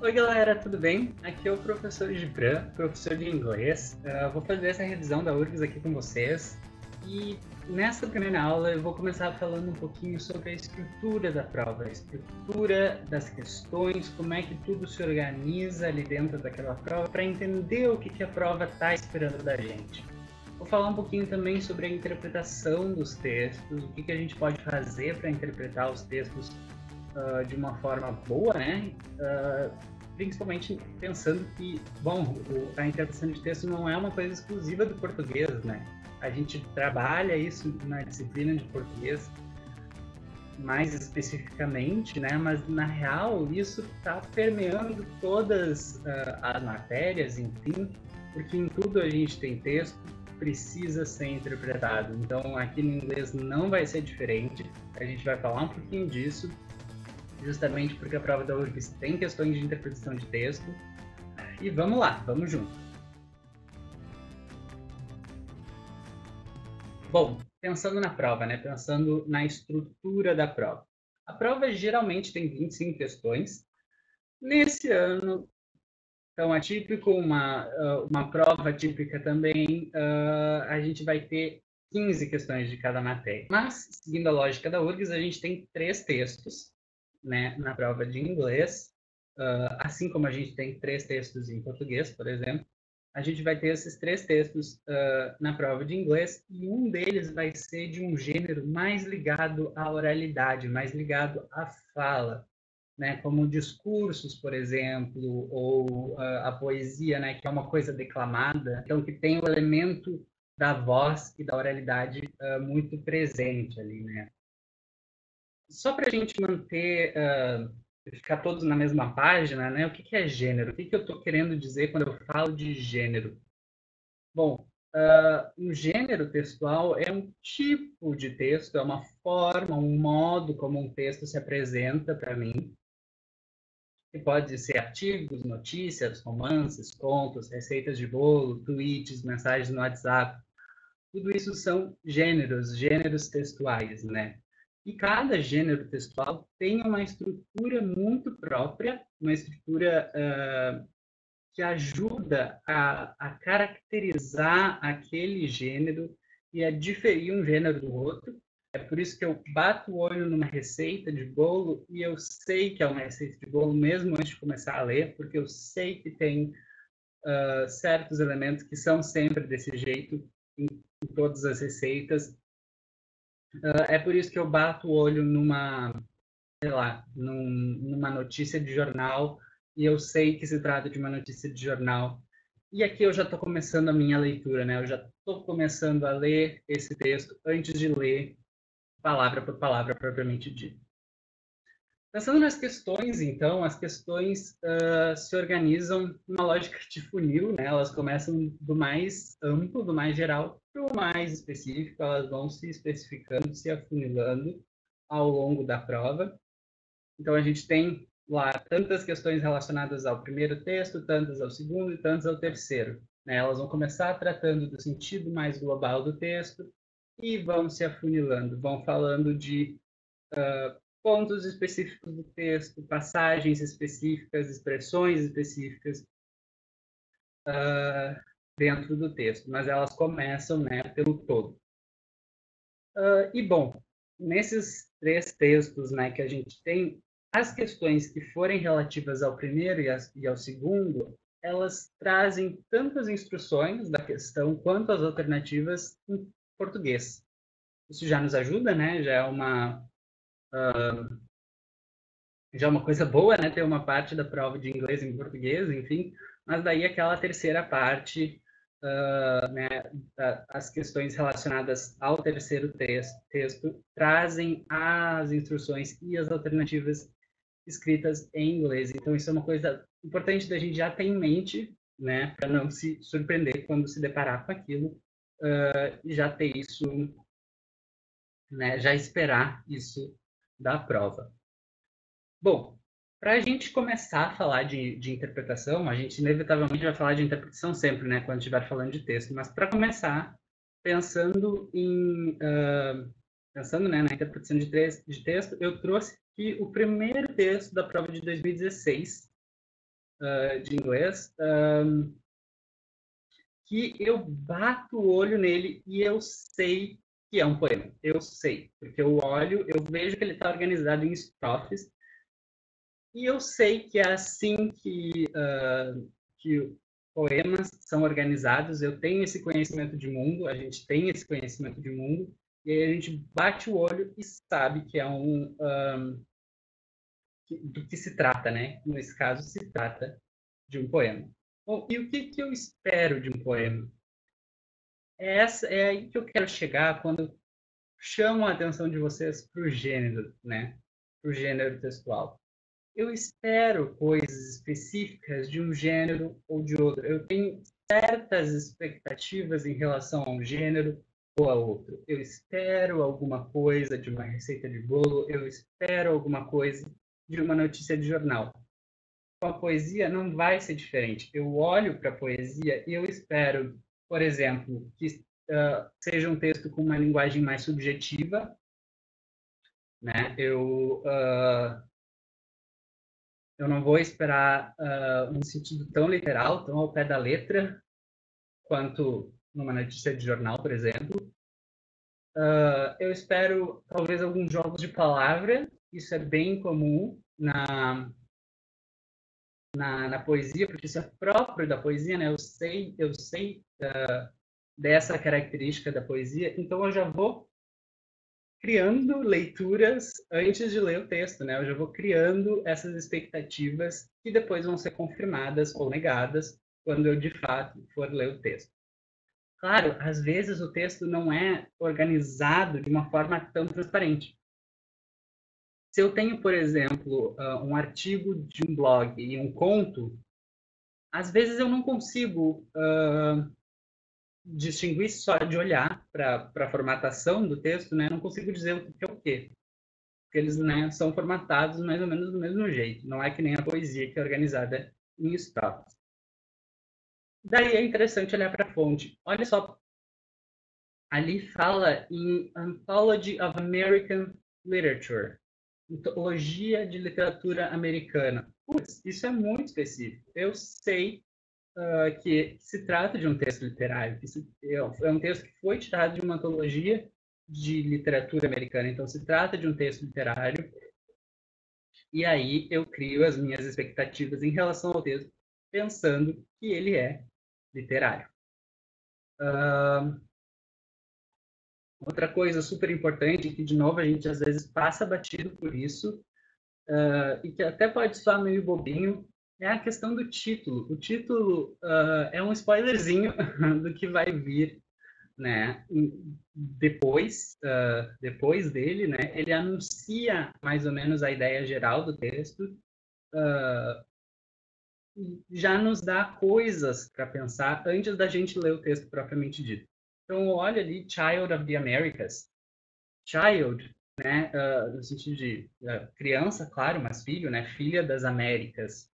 Oi galera, tudo bem? Aqui é o professor Gibran, professor de inglês. Vou fazer essa revisão da URGS aqui com vocês. E nessa primeira aula eu vou começar falando um pouquinho sobre a estrutura da prova, a estrutura das questões, como é que tudo se organiza ali dentro daquela prova, para entender o que a prova está esperando da gente. Vou falar um pouquinho também sobre a interpretação dos textos, o que a gente pode fazer para interpretar os textos de uma forma boa, né? Principalmente pensando que, bom, a interpretação de texto não é uma coisa exclusiva do português, né? A gente trabalha isso na disciplina de português mais especificamente, né? Mas na real isso está permeando todas as matérias, enfim, porque em tudo a gente tem texto, precisa ser interpretado. Então aqui no inglês não vai ser diferente. A gente vai falar um pouquinho disso, justamente porque a prova da URGS tem questões de interpretação de texto. E vamos lá, vamos junto. Bom, pensando na prova, né? Pensando na estrutura da prova. A prova geralmente tem 25 questões. Nesse ano, tão atípico, uma prova típica também, a gente vai ter 15 questões de cada matéria. Mas, seguindo a lógica da URGS, a gente tem 3 textos, né, na prova de inglês, assim como a gente tem 3 textos em português, por exemplo, a gente vai ter esses 3 textos na prova de inglês, e um deles vai ser de um gênero mais ligado à oralidade, mais ligado à fala, né, como discursos, por exemplo, ou a poesia, né, que é uma coisa declamada, então que tem o elemento da voz e da oralidade muito presente ali, né. Só para a gente manter, ficar todos na mesma página, né? O que é gênero? O que eu estou querendo dizer quando eu falo de gênero? Bom, um gênero textual é um tipo de texto, é uma forma, um modo como um texto se apresenta para mim, que pode ser artigos, notícias, romances, contos, receitas de bolo, tweets, mensagens no WhatsApp. Tudo isso são gêneros, gêneros textuais, né? E cada gênero textual tem uma estrutura muito própria, uma estrutura que ajuda a caracterizar aquele gênero e a diferir um gênero do outro. É por isso que eu bato o olho numa receita de bolo e eu sei que é uma receita de bolo mesmo antes de começar a ler, porque eu sei que tem certos elementos que são sempre desse jeito em todas as receitas. É por isso que eu bato o olho numa, sei lá, numa notícia de jornal e eu sei que se trata de uma notícia de jornal. E aqui eu já estou começando a minha leitura, né? Eu já estou começando a ler esse texto antes de ler palavra por palavra propriamente dito. Pensando nas questões, então, as questões se organizam numa lógica de funil, né? Elas começam do mais amplo, do mais geral, para o mais específico, elas vão se especificando, se afunilando ao longo da prova. Então, a gente tem lá tantas questões relacionadas ao primeiro texto, tantas ao segundo e tantas ao terceiro, né? Elas vão começar tratando do sentido mais global do texto e vão se afunilando, vão falando de pontos específicos do texto, passagens específicas, expressões específicas dentro do texto, mas elas começam, né, pelo todo. E, bom, nesses 3 textos, né, que a gente tem, as questões que forem relativas ao primeiro e ao segundo, elas trazem tanto as instruções da questão quanto as alternativas em português. Isso já nos ajuda, né? Já é uma coisa boa, né, ter uma parte da prova de inglês em português, enfim, mas daí aquela terceira parte, né, as questões relacionadas ao terceiro texto trazem as instruções e as alternativas escritas em inglês. Então isso é uma coisa importante da gente já ter em mente, né, para não se surpreender quando se deparar com aquilo, e já ter isso, né, já esperar isso da prova. Bom, para a gente começar a falar de interpretação, a gente inevitavelmente vai falar de interpretação sempre, né, quando estiver falando de texto. Mas para começar, pensando pensando, né, na interpretação de texto, eu trouxe aqui o primeiro texto da prova de 2016, de inglês, que eu bato o olho nele e eu sei que é um poema. Eu sei, porque eu olho, eu vejo que ele está organizado em estrofes e eu sei que é assim que poemas são organizados. Eu tenho esse conhecimento de mundo, a gente tem esse conhecimento de mundo, e aí a gente bate o olho e sabe que é do que se trata, né? Nesse caso, se trata de um poema. Bom, e o que eu espero de um poema? É aí que eu quero chegar quando chamo a atenção de vocês para o gênero, né? Para o gênero textual. Eu espero coisas específicas de um gênero ou de outro. Eu tenho certas expectativas em relação a um gênero ou a outro. Eu espero alguma coisa de uma receita de bolo, eu espero alguma coisa de uma notícia de jornal. Com a poesia não vai ser diferente. Eu olho para a poesia e eu espero, por exemplo, que seja um texto com uma linguagem mais subjetiva, né? Eu não vou esperar um sentido tão literal, tão ao pé da letra, quanto numa notícia de jornal, por exemplo. Eu espero, talvez, alguns jogos de palavra. Isso é bem comum na poesia, porque isso é próprio da poesia, né? Eu sei dessa característica da poesia, então eu já vou criando leituras antes de ler o texto, né? Eu já vou criando essas expectativas que depois vão ser confirmadas ou negadas quando eu de fato for ler o texto. Claro, às vezes o texto não é organizado de uma forma tão transparente. Se eu tenho, por exemplo, um artigo de um blog e um conto, às vezes eu não consigo distinguir só de olhar para a formatação do texto, né? Não consigo dizer o que é o quê. Porque eles, né, são formatados mais ou menos do mesmo jeito. Não é que nem a poesia que é organizada em estrofes. Daí é interessante olhar para a fonte. Olha só, ali fala em Anthology of American Literature, antologia de literatura americana. Putz, isso é muito específico. Eu sei que se trata de um texto literário, que é um texto que foi tirado de uma antologia de literatura americana. Então, se trata de um texto literário. E aí eu crio as minhas expectativas em relação ao texto, pensando que ele é literário. Outra coisa super importante, que de novo a gente às vezes passa batido por isso, e que até pode soar meio bobinho, é a questão do título. O título é um spoilerzinho do que vai vir, né? Depois dele, né? Ele anuncia mais ou menos a ideia geral do texto, já nos dá coisas para pensar antes da gente ler o texto propriamente dito. Então, olha ali, Child of the Americas. Child, né, no sentido de criança, claro, mas filho, né, filha das Américas.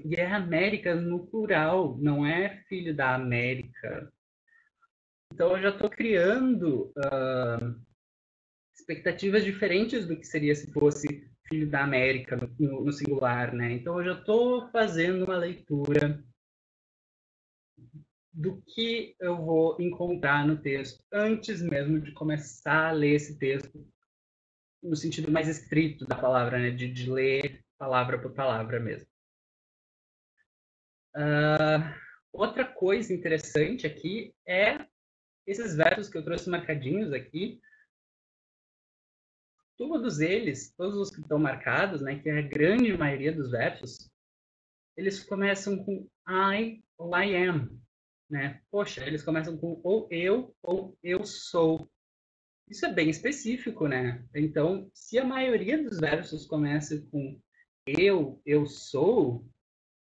E é Américas no plural, não é filho da América. Então, eu já estou criando expectativas diferentes do que seria se fosse filho da América no singular, né? Então, eu já estou fazendo uma leitura do que eu vou encontrar no texto antes mesmo de começar a ler esse texto no sentido mais estrito da palavra, né? De ler palavra por palavra mesmo. Outra coisa interessante aqui é esses versos que eu trouxe marcadinhos aqui. Todos eles, todos os que estão marcados, né? Que é a grande maioria dos versos, eles começam com I ou I am, né? Poxa, eles começam com ou eu sou. Isso é bem específico, né? Então, se a maioria dos versos começa com eu sou,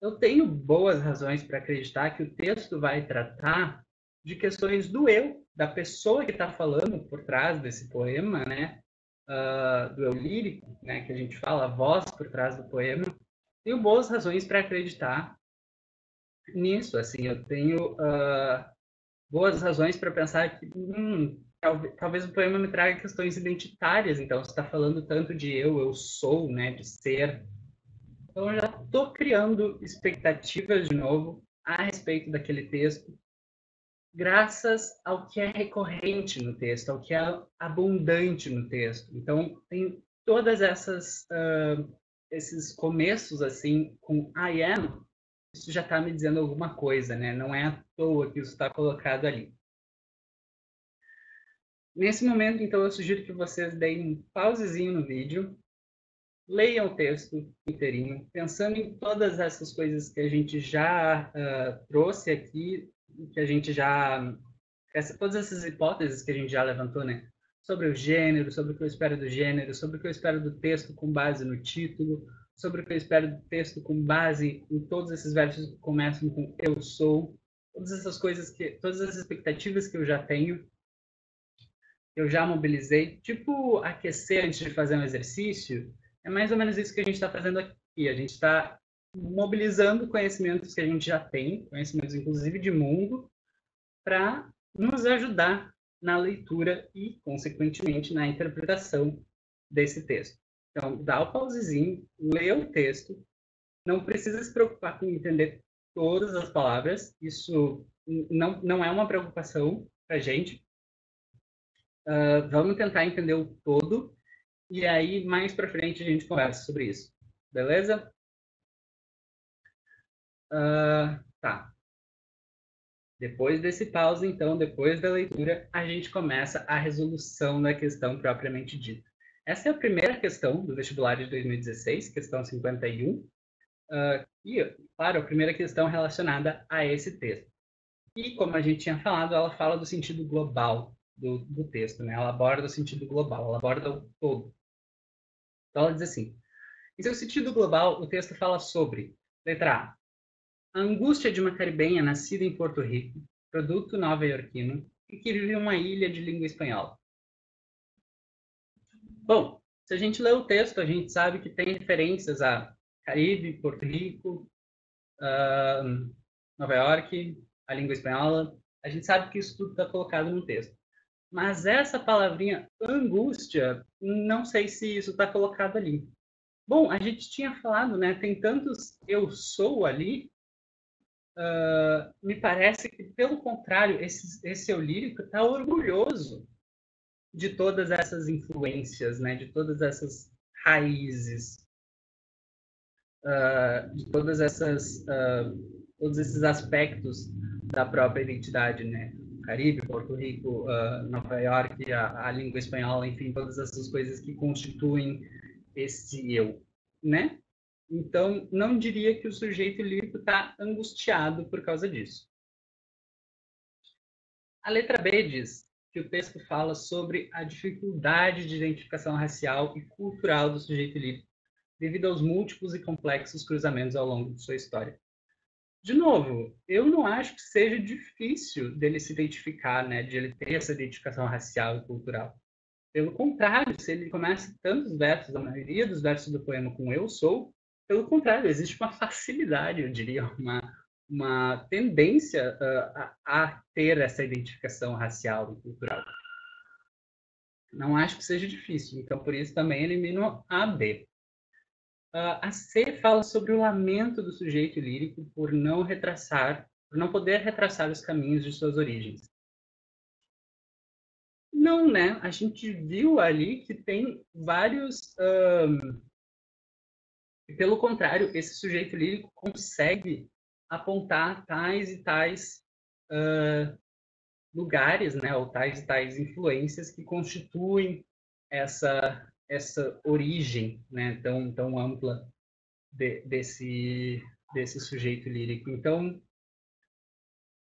eu tenho boas razões para acreditar que o texto vai tratar de questões do eu, da pessoa que está falando por trás desse poema, né? Do eu lírico, né? Que a gente fala, a voz por trás do poema. Tenho boas razões para acreditar nisso, assim, eu tenho boas razões para pensar que talvez o poema me traga questões identitárias, então você está falando tanto de eu sou, né, de ser. Então eu já estou criando expectativas de novo a respeito daquele texto, graças ao que é recorrente no texto, ao que é abundante no texto. Então, tem todas esses começos assim com I am, isso já está me dizendo alguma coisa, né? Não é à toa que isso está colocado ali. Nesse momento, então, eu sugiro que vocês deem um pausezinho no vídeo, leiam o texto inteirinho, pensando em todas essas coisas que a gente já trouxe aqui, que a gente já... todas essas hipóteses que a gente já levantou, né? Sobre o gênero, sobre o que eu espero do gênero, sobre o que eu espero do texto com base no título, sobre o que eu espero do texto com base em todos esses versos que começam com eu sou, todas essas coisas todas as expectativas que eu já tenho, eu já mobilizei, tipo aquecer antes de fazer um exercício, é mais ou menos isso que a gente está fazendo aqui. A gente está mobilizando conhecimentos que a gente já tem, conhecimentos inclusive de mundo, para nos ajudar na leitura e, consequentemente, na interpretação desse texto. Então, dá o pausezinho, lê o texto, não precisa se preocupar com entender todas as palavras, isso não é uma preocupação para a gente. Vamos tentar entender o todo, e aí, mais para frente, a gente conversa sobre isso. Beleza? Tá. Depois desse pause, então, depois da leitura, a gente começa a resolução da questão propriamente dita. Essa é a primeira questão do vestibular de 2016, questão 51. E, claro, a primeira questão relacionada a esse texto. E, como a gente tinha falado, ela fala do sentido global do texto, né? Ela aborda o sentido global, ela aborda o todo. Então, ela diz assim: em seu sentido global, o texto fala sobre, letra A angústia de uma caribenha nascida em Porto Rico, produto nova-iorquino, e que vive em uma ilha de língua espanhola. Bom, se a gente lê o texto, a gente sabe que tem referências a Caribe, Porto Rico, Nova York, a língua espanhola. A gente sabe que isso tudo está colocado no texto. Mas essa palavrinha angústia, não sei se isso está colocado ali. Bom, a gente tinha falado, né? Tem tantos eu sou ali. Me parece que, pelo contrário, esse eu lírico está orgulhoso de todas essas influências, né? De todas essas raízes, de todos esses aspectos da própria identidade, né? Caribe, Porto Rico, Nova York, a língua espanhola, enfim, todas essas coisas que constituem esse eu, né? Então, não diria que o sujeito lírico está angustiado por causa disso. A letra B diz que o texto fala sobre a dificuldade de identificação racial e cultural do sujeito lírico, devido aos múltiplos e complexos cruzamentos ao longo de sua história. De novo, eu não acho que seja difícil dele se identificar, né, de ele ter essa identificação racial e cultural. Pelo contrário, se ele começa tantos versos, a maioria dos versos do poema com eu sou, pelo contrário, existe uma facilidade, eu diria, uma tendência a ter essa identificação racial e cultural. Não acho que seja difícil, então por isso também elimino a B. A C fala sobre o lamento do sujeito lírico por não poder retraçar os caminhos de suas origens. Não, né? A gente viu ali que tem vários... Pelo contrário, esse sujeito lírico consegue apontar tais e tais lugares, né? Ou tais e tais influências que constituem essa origem, né? Tão ampla desse sujeito lírico. Então,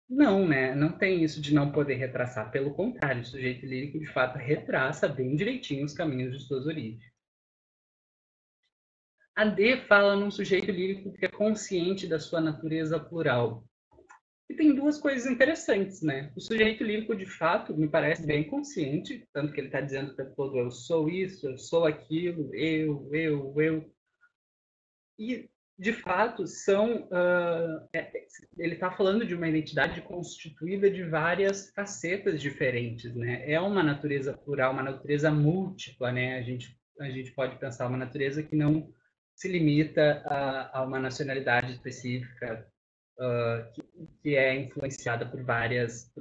não, né? Não tem isso de não poder retraçar. Pelo contrário, o sujeito lírico, de fato, retraça bem direitinho os caminhos de suas origens. A D fala num sujeito lírico que é consciente da sua natureza plural. E tem duas coisas interessantes, né? O sujeito lírico, de fato, me parece bem consciente, tanto que ele está dizendo o tempo todo, eu sou isso, eu sou aquilo, eu. E, de fato, ele está falando de uma identidade constituída de várias facetas diferentes, né? É uma natureza plural, uma natureza múltipla, né? A gente pode pensar uma natureza que não se limita a uma nacionalidade específica que é influenciada por várias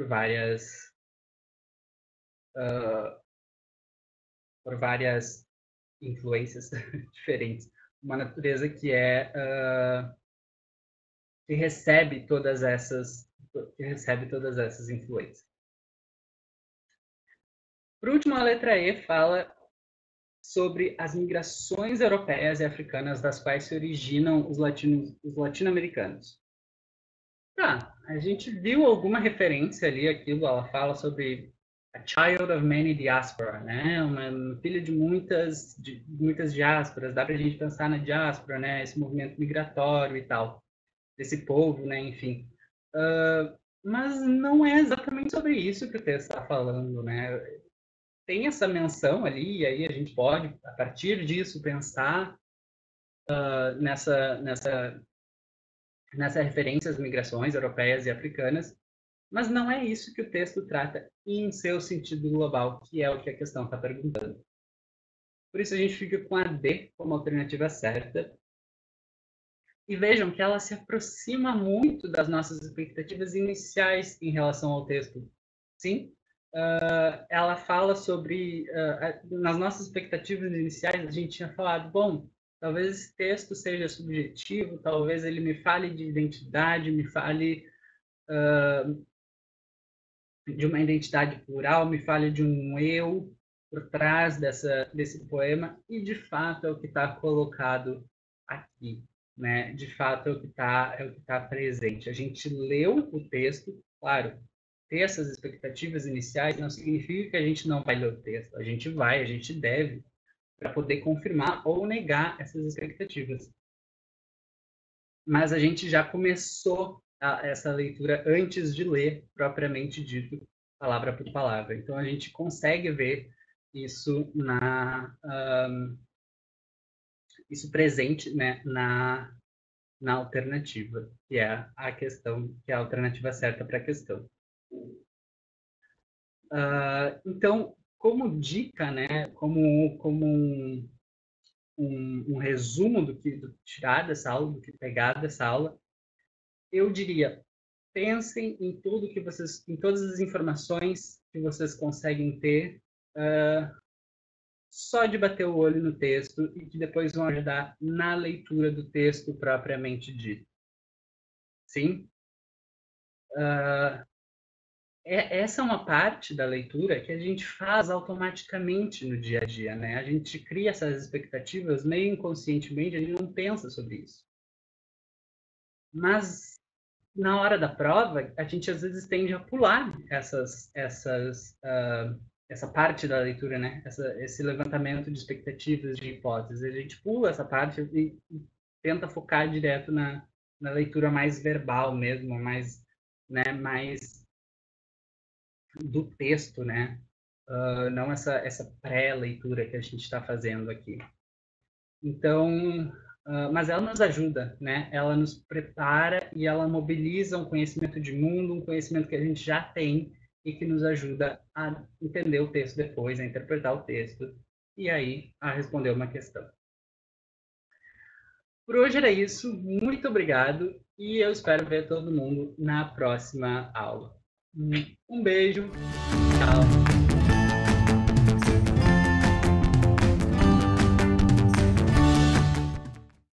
influências diferentes. Uma natureza que recebe todas essas influências. Por último, a letra E fala sobre as migrações europeias e africanas das quais se originam os latino-americanos. Tá, a gente viu alguma referência ali, ela fala sobre a child of many diaspora, né? Uma filha de muitas diásporas. Dá para a gente pensar na diáspora, né? Esse movimento migratório e tal, desse povo, né? Enfim. Mas não é exatamente sobre isso que o texto está falando, né? Tem essa menção ali, e aí a gente pode, a partir disso, pensar nessa referência às migrações europeias e africanas, mas não é isso que o texto trata em seu sentido global, que é o que a questão está perguntando. Por isso a gente fica com a D como alternativa certa. E vejam que ela se aproxima muito das nossas expectativas iniciais em relação ao texto. Sim, ela fala sobre... nas nossas expectativas iniciais, a gente tinha falado, bom, talvez esse texto seja subjetivo, talvez ele me fale de identidade, me fale de uma identidade plural, me fale de um eu por trás desse poema, e de fato é o que está colocado aqui, né? De fato é o que está presente. A gente leu o texto, claro, ter essas expectativas iniciais não significa que a gente não vai ler o texto. A gente deve, para poder confirmar ou negar essas expectativas. Mas a gente já começou essa leitura antes de ler, propriamente dito, palavra por palavra. Então, a gente consegue ver isso isso presente, né, na alternativa, que é a questão, que é a alternativa certa para a questão. Então, como dica, né, como um resumo do que tirar dessa aula, do que pegar dessa aula, eu diria, pensem em em todas as informações que vocês conseguem ter, só de bater o olho no texto e que depois vão ajudar na leitura do texto propriamente dito. Sim? Essa é uma parte da leitura que a gente faz automaticamente no dia a dia, né? A gente cria essas expectativas meio inconscientemente, a gente não pensa sobre isso. Mas na hora da prova, a gente às vezes tende a pular essa parte da leitura, né? Esse levantamento de expectativas, de hipóteses. A gente pula essa parte e tenta focar direto na leitura mais verbal mesmo, mais do texto, né? Não essa pré-leitura que a gente está fazendo aqui. Então, mas ela nos ajuda, né? Ela nos prepara e ela mobiliza um conhecimento de mundo, um conhecimento que a gente já tem e que nos ajuda a entender o texto depois, a interpretar o texto e aí a responder uma questão. Por hoje era isso. Muito obrigado e eu espero ver todo mundo na próxima aula. Um beijo. Tchau.